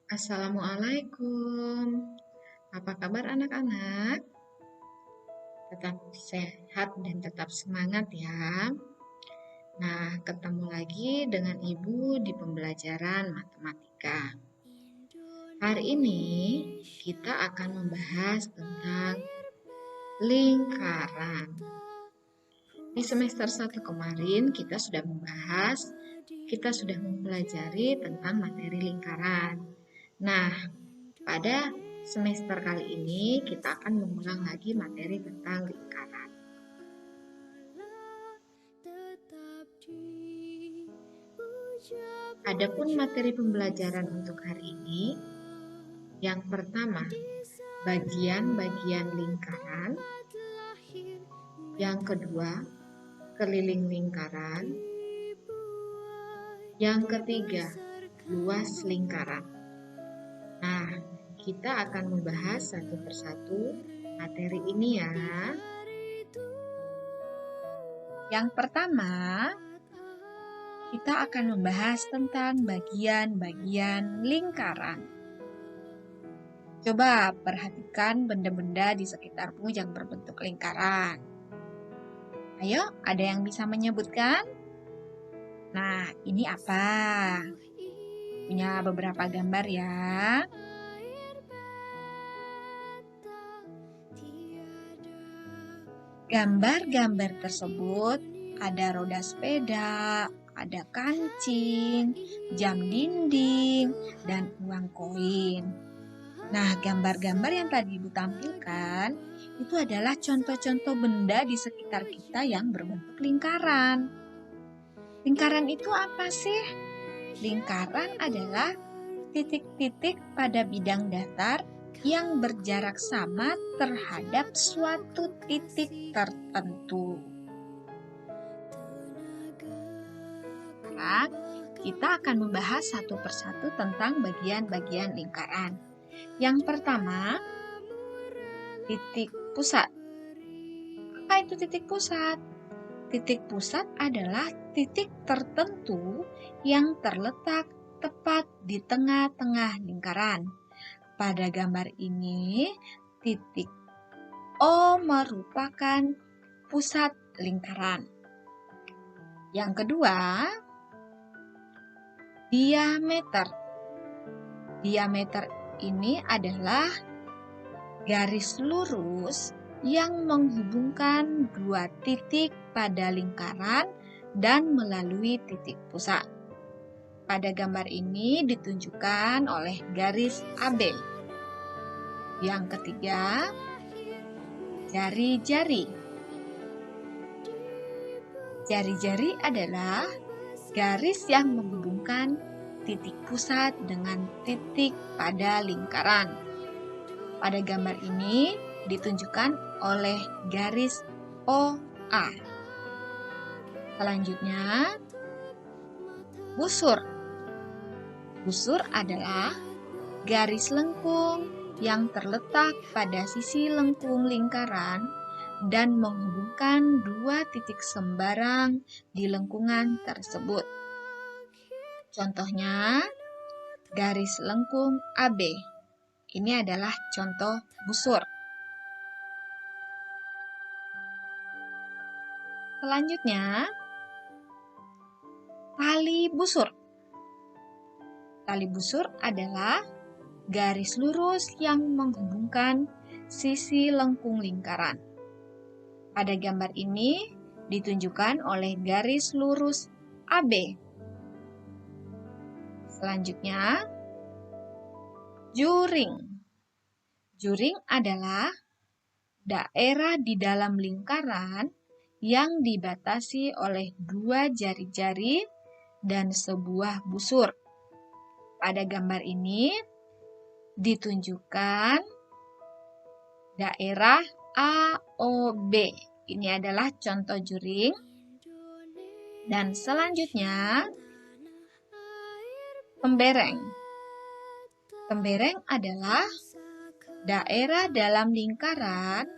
Assalamualaikum. Apa kabar anak-anak? Tetap sehat dan tetap semangat ya. Nah, ketemu lagi dengan Ibu di pembelajaran matematika. Hari ini kita akan membahas tentang lingkaran. Di semester 1 kemarin kita sudah mempelajari tentang materi lingkaran. Nah, pada semester kali ini kita akan mengulang lagi materi tentang lingkaran. Adapun materi pembelajaran untuk hari ini, yang pertama, bagian-bagian lingkaran. Yang kedua, keliling lingkaran. Yang ketiga, luas lingkaran. Nah, kita akan membahas satu persatu materi ini ya. Yang pertama, kita akan membahas tentang bagian-bagian lingkaran. Coba perhatikan benda-benda di sekitarmu yang berbentuk lingkaran. Ayo, ada yang bisa menyebutkan? Nah, ini apa? Punya beberapa gambar ya. Gambar-gambar tersebut ada roda sepeda, ada kancing, jam dinding, dan uang koin. Nah, gambar-gambar yang tadi Ibu tampilkan itu adalah contoh-contoh benda di sekitar kita yang berbentuk lingkaran. Lingkaran itu apa sih? Lingkaran adalah titik-titik pada bidang datar yang berjarak sama terhadap suatu titik tertentu. Sekarang kita akan membahas satu persatu tentang bagian-bagian lingkaran. Yang pertama, titik pusat. Apa itu titik pusat? Titik pusat adalah titik tertentu yang terletak tepat di tengah-tengah lingkaran. Pada gambar ini, titik O merupakan pusat lingkaran. Yang kedua, diameter. Diameter ini adalah garis lurus yang menghubungkan dua titik pada lingkaran dan melalui titik pusat. Pada gambar ini ditunjukkan oleh garis AB. Yang ketiga, jari-jari. Jari-jari adalah garis yang menghubungkan titik pusat dengan titik pada lingkaran. Pada gambar ini ditunjukkan oleh garis OA. Selanjutnya, busur. Busur adalah garis lengkung yang terletak pada sisi lengkung lingkaran dan menghubungkan dua titik sembarang di lengkungan tersebut. Contohnya, garis lengkung AB. Ini adalah contoh busur. Selanjutnya, tali busur. Tali busur adalah garis lurus yang menghubungkan sisi lengkung lingkaran. Pada gambar ini ditunjukkan oleh garis lurus AB. Selanjutnya, juring. Juring adalah daerah di dalam lingkaran yang dibatasi oleh dua jari-jari dan sebuah busur. Pada gambar ini ditunjukkan daerah AOB. Ini adalah contoh juring. Dan selanjutnya, tembereng. Tembereng adalah daerah dalam lingkaran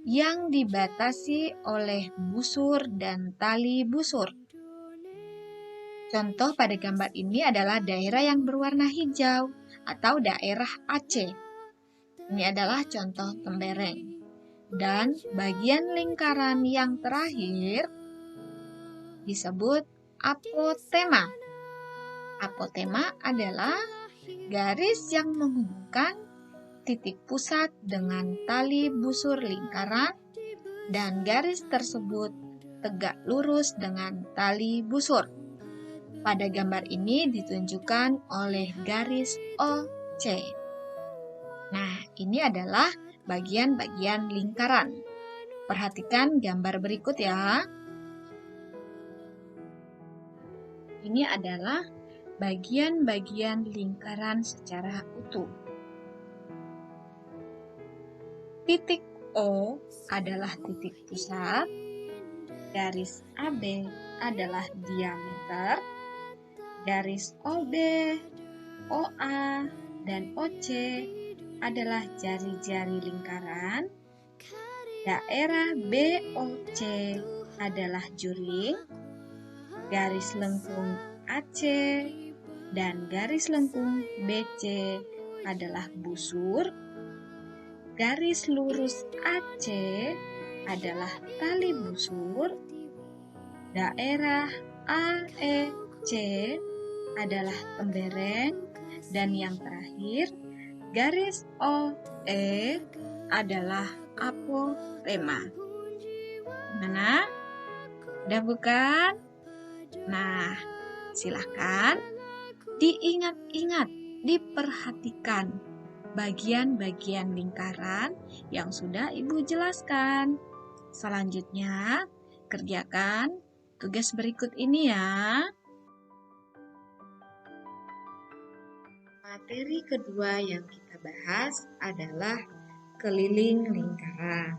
yang dibatasi oleh busur dan tali busur. Contoh pada gambar ini adalah daerah yang berwarna hijau atau daerah Aceh. Ini adalah contoh tembereng. Dan bagian lingkaran yang terakhir disebut apotema. Apotema adalah garis yang menghubungkan titik pusat dengan tali busur lingkaran dan garis tersebut tegak lurus dengan tali busur. Pada gambar ini ditunjukkan oleh garis OC. Nah, ini adalah bagian-bagian lingkaran. Perhatikan gambar berikut ya. Ini adalah bagian-bagian lingkaran secara utuh. Titik O adalah titik pusat, garis AB adalah diameter, garis OB, OA, dan OC adalah jari-jari lingkaran, daerah BOC adalah juring, garis lengkung AC dan garis lengkung BC adalah busur, garis lurus AC adalah tali busur, daerah AEC adalah tembereng, dan yang terakhir, garis OE adalah apotema. Gimana? Udah bukan? Nah, silakan diingat-ingat, diperhatikan bagian-bagian lingkaran yang sudah Ibu jelaskan. Selanjutnya, kerjakan tugas berikut ini ya. Materi kedua yang kita bahas adalah keliling lingkaran.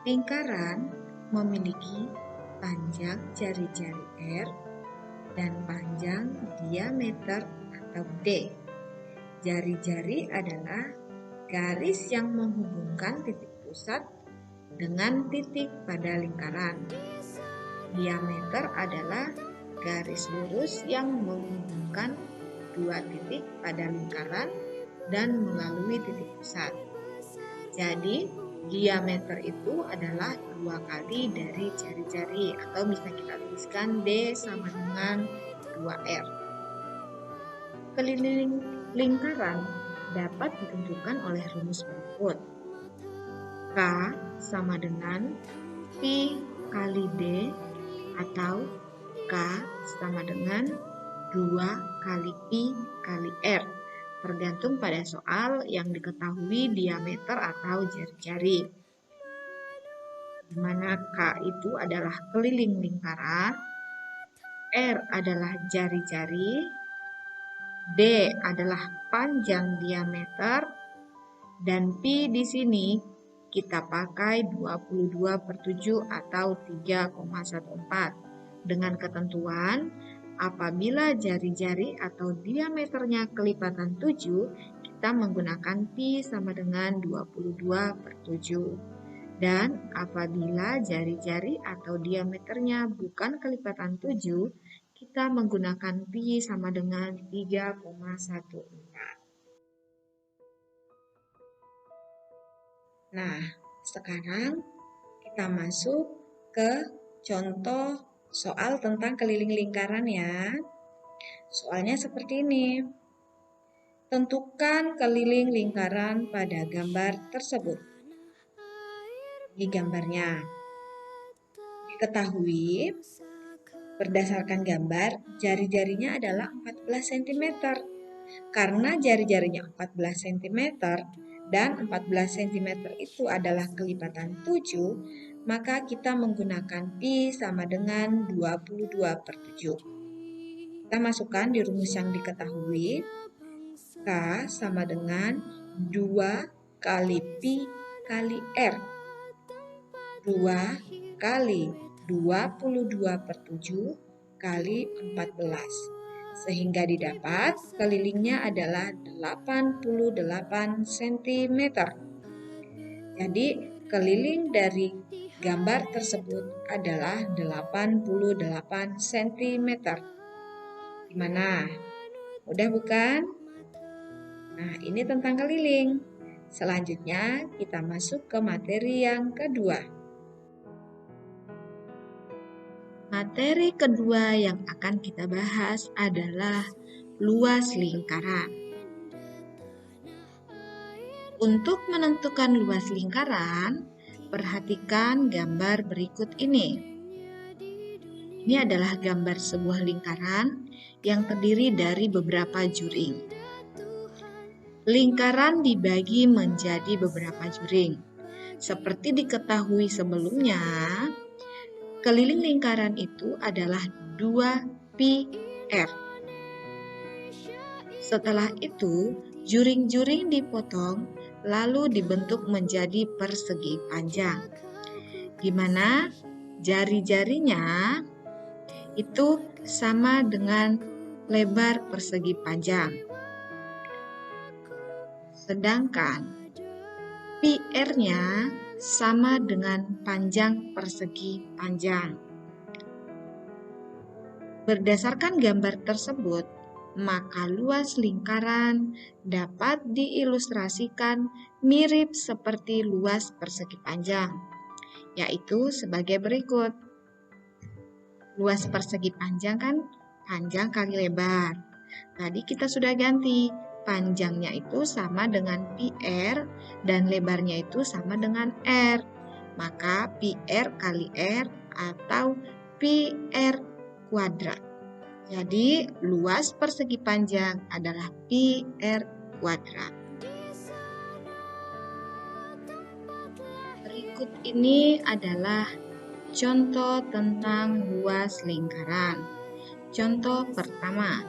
Lingkaran memiliki panjang jari-jari R dan panjang diameter atau D. Jari-jari adalah garis yang menghubungkan titik pusat dengan titik pada lingkaran. Diameter adalah garis lurus yang menghubungkan dua titik pada lingkaran dan melalui titik pusat. Jadi, diameter itu adalah 2 kali dari jari-jari, atau bisa kita tuliskan D sama dengan 2R. Keliling lingkaran dapat ditentukan oleh rumus berikut. K sama dengan Pi kali D, atau K sama dengan 2 kali Pi kali R, tergantung pada soal yang diketahui diameter atau jari-jari. Di mana K itu adalah keliling lingkaran, R adalah jari-jari, D adalah panjang diameter, dan Pi di sini kita pakai 22/7 atau 3,14 dengan ketentuan apabila jari-jari atau diameternya kelipatan 7, kita menggunakan Pi sama dengan 22/7. Dan apabila jari-jari atau diameternya bukan kelipatan 7, kita menggunakan Pi sama dengan 3,14. Nah, sekarang kita masuk ke contoh soal tentang keliling lingkaran ya. Soalnya seperti ini. Tentukan keliling lingkaran pada gambar tersebut. Di gambarnya diketahui berdasarkan gambar jari-jarinya adalah 14 cm. Karena jari-jarinya 14 cm dan 14 cm itu adalah kelipatan 7, maka kita menggunakan Pi sama dengan 22/7. Kita masukkan di rumus yang diketahui, K sama dengan 2 kali Pi kali R. 2 kali 22/7 kali 14. Sehingga didapat kelilingnya adalah 88 cm. Jadi keliling dari gambar tersebut adalah 88 cm. Di mana Mudah bukan? Nah, ini tentang keliling. Selanjutnya, kita masuk ke materi yang kedua. Materi kedua yang akan kita bahas adalah luas lingkaran. Untuk menentukan luas lingkaran, perhatikan gambar berikut ini. Ini adalah gambar sebuah lingkaran yang terdiri dari beberapa juring. Lingkaran dibagi menjadi beberapa juring. Seperti diketahui sebelumnya, keliling lingkaran itu adalah 2 pi r. Setelah itu, juring-juring dipotong lalu dibentuk menjadi persegi panjang. Di mana jari-jarinya itu sama dengan lebar persegi panjang. Sedangkan pi r-nya sama dengan panjang persegi panjang. Berdasarkan gambar tersebut, maka luas lingkaran dapat diilustrasikan mirip seperti luas persegi panjang, yaitu sebagai berikut. Luas persegi panjang kan panjang kali lebar. Tadi kita sudah ganti, panjangnya itu sama dengan pi r dan lebarnya itu sama dengan r. Maka pi r kali r atau pi r kuadrat. Jadi luas persegi panjang adalah pi r kuadrat. Berikut ini adalah contoh tentang luas lingkaran. Contoh pertama,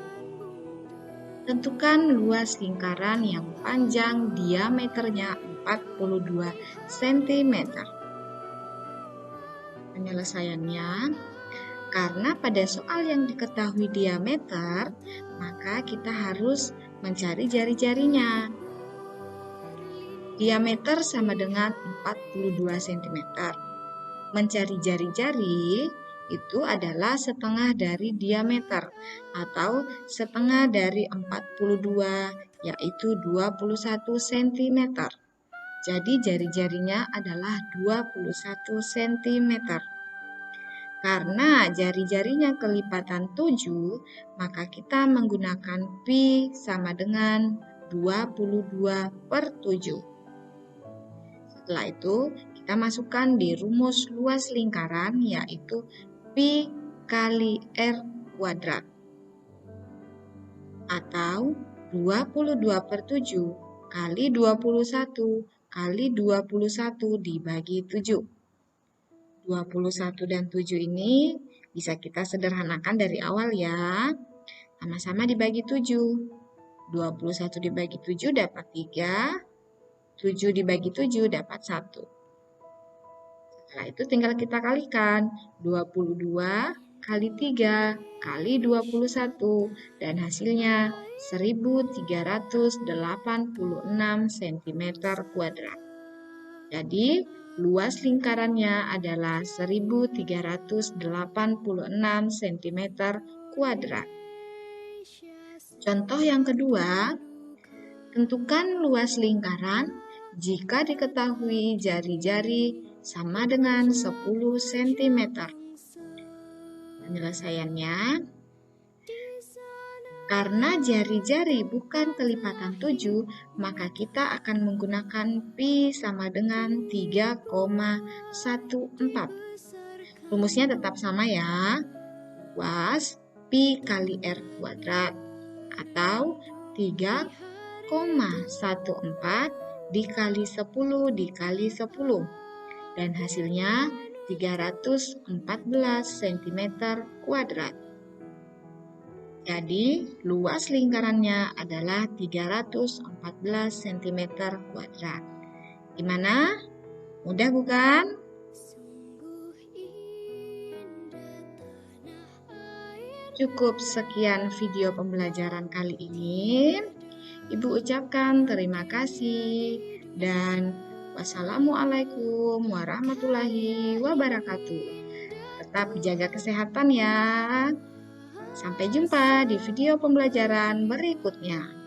tentukan luas lingkaran yang panjang diameternya 42 cm. Penyelesaiannya, karena pada soal yang diketahui diameter, maka kita harus mencari jari-jarinya. Diameter sama dengan 42 cm. Mencari jari-jari itu adalah setengah dari diameter atau setengah dari 42, yaitu 21 cm. Jadi jari-jarinya adalah 21 cm. Karena jari-jarinya kelipatan 7, maka kita menggunakan pi sama dengan 22/7. Setelah itu, kita masukkan di rumus luas lingkaran, yaitu pi kali r kuadrat. Atau 22/7 kali 21 kali 21 dibagi 7. 21 dan 7 ini bisa kita sederhanakan dari awal ya. Sama-sama dibagi 7. 21 dibagi 7 dapat 3. 7 dibagi 7 dapat 1. Setelah itu tinggal kita kalikan. 22 kali 3 kali 21. Dan hasilnya 1386 cm kuadrat. Jadi, luas lingkarannya adalah 1386 cm kuadrat. Contoh yang kedua, tentukan luas lingkaran jika diketahui jari-jari sama dengan 10 cm. Penyelesaiannya, karena jari-jari bukan kelipatan 7, maka kita akan menggunakan pi sama dengan 3,14. Rumusnya tetap sama ya. Luas pi kali r kuadrat atau 3,14 dikali 10 dikali 10. Dan hasilnya 314 cm kuadrat. Jadi, luas lingkarannya adalah 314 cm kuadrat. Gimana? Mudah bukan? Cukup sekian video pembelajaran kali ini. Ibu ucapkan terima kasih dan wassalamualaikum warahmatullahi wabarakatuh. Tetap jaga kesehatan ya. Sampai jumpa di video pembelajaran berikutnya.